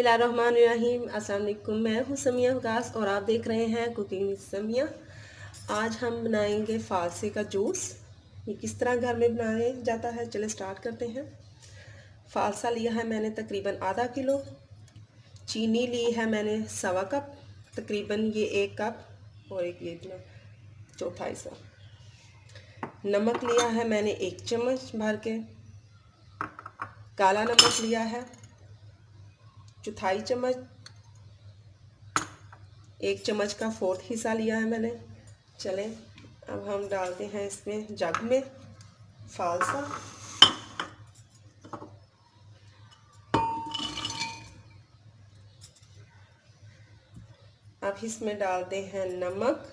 बिस्मिल्लाहिर्रहमानिर्रहीम। अस्सलाम वालेकुम। मैं हूँ समिया वकास और आप देख रहे हैं कुकिंग विद समिया। आज हम बनाएंगे फालसे का जूस। ये किस तरह घर में बनाया जाता है, चले स्टार्ट करते हैं। फालसा लिया है मैंने तकरीबन आधा किलो। चीनी ली है मैंने 1.25 कप, तकरीबन ये 1 कप और एक ये इतना चौथा हिस्सा। नमक लिया है मैंने 1 चम्मच भर के। काला नमक लिया है चौथाई चम्मच। 1 चम्मच का 4th हिस्सा लिया है मैंने। चलें अब हम डालते हैं इसमें जग में फालसा। अब इसमें डालते हैं नमक,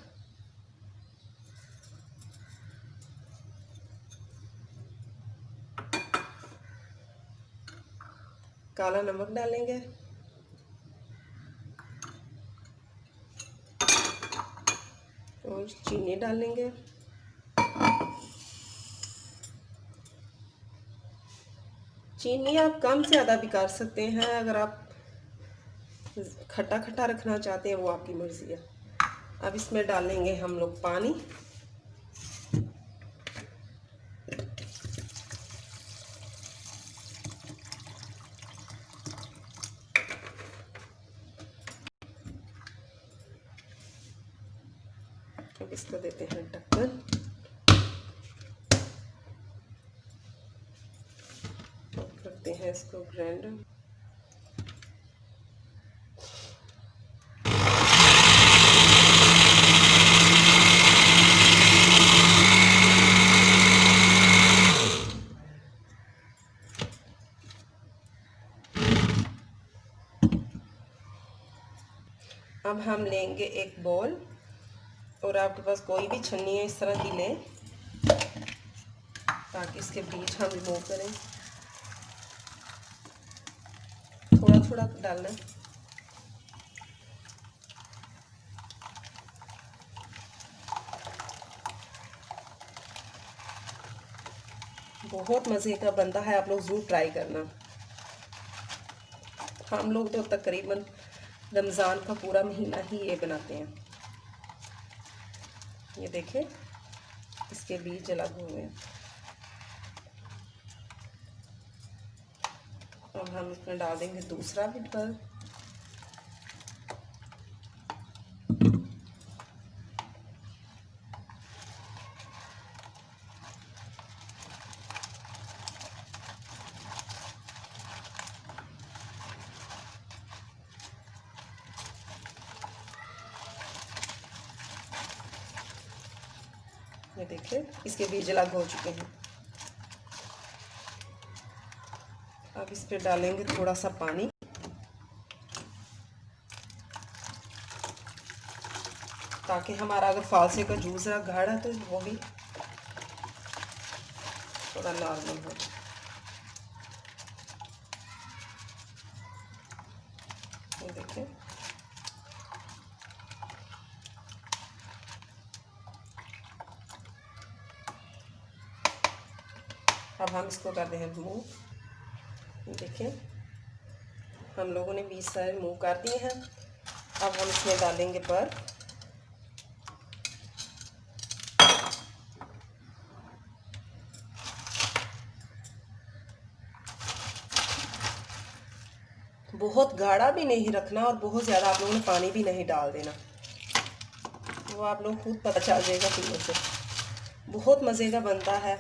काला नमक डालेंगे, और चीनी डालेंगे। चीनी आप कम से ज़्यादा भी कर सकते हैं, अगर आप खट्टा खट्टा रखना चाहते हैं वो आपकी मर्ज़ी है। अब इसमें डालेंगे हम लोग पानी। अब इसको देते हैं ढक्कन। करते हैं इसको ग्राइंडर। अब हम लेंगे एक बॉल, और आपके पास कोई भी छन्नी है इस तरह की लें ताकि इसके बीज हम रिमूव करें। थोड़ा थोड़ा डालना। बहुत मज़े का बनता है, आप लोग ज़रूर ट्राई करना। हम लोग तो तकरीबन रमज़ान का पूरा महीना ही ये बनाते हैं। ये देखें इसके बीज अलग हुए हैं। अब हम इसमें डाल देंगे दूसरा भी बल। ये देखिए इसके बीज अलग हो चुके हैं। अब इस पे डालेंगे थोड़ा सा पानी, ताकि हमारा अगर फालसे का जूस है गाढ़ा है तो वो भी थोड़ा नॉर्मल हो। ये देखिए अब हम इसको करते हैं रिमूव। देखिए हम लोगों ने 20 सारे रिमूव कर दिए हैं। अब हम इसमें डालेंगे बर्फ। बहुत गाढ़ा भी नहीं रखना और बहुत ज़्यादा आप लोगों ने पानी भी नहीं डाल देना, वो आप लोग खुद पता चल जाएगा पीने से। बहुत मज़े का बनता है।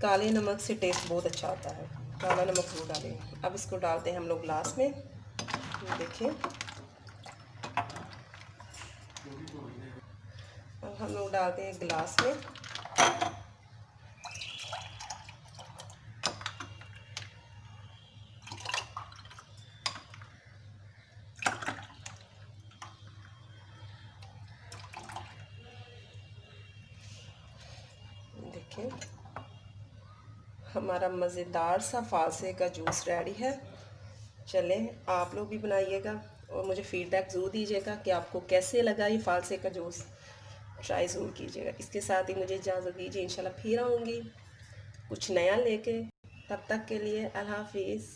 काले नमक से टेस्ट बहुत अच्छा आता है, काला नमक जरूर डालेंगे। अब इसको डालते हैं हम लोग ग्लास में। ये देखिए अब हम लोग डालते हैं ग्लास में। देखिए हमारा मज़ेदार सा फालसे का जूस रेडी है। चलें आप लोग भी बनाइएगा और मुझे फ़ीडबैक ज़रूर दीजिएगा कि आपको कैसे लगा ये फालसे का जूस। ट्राई ज़रूर कीजिएगा। इसके साथ ही मुझे इजाज़त दीजिए, इंशाल्लाह फिर आऊँगी कुछ नया लेके। तब तक के लिए अल्लाह हाफिज़।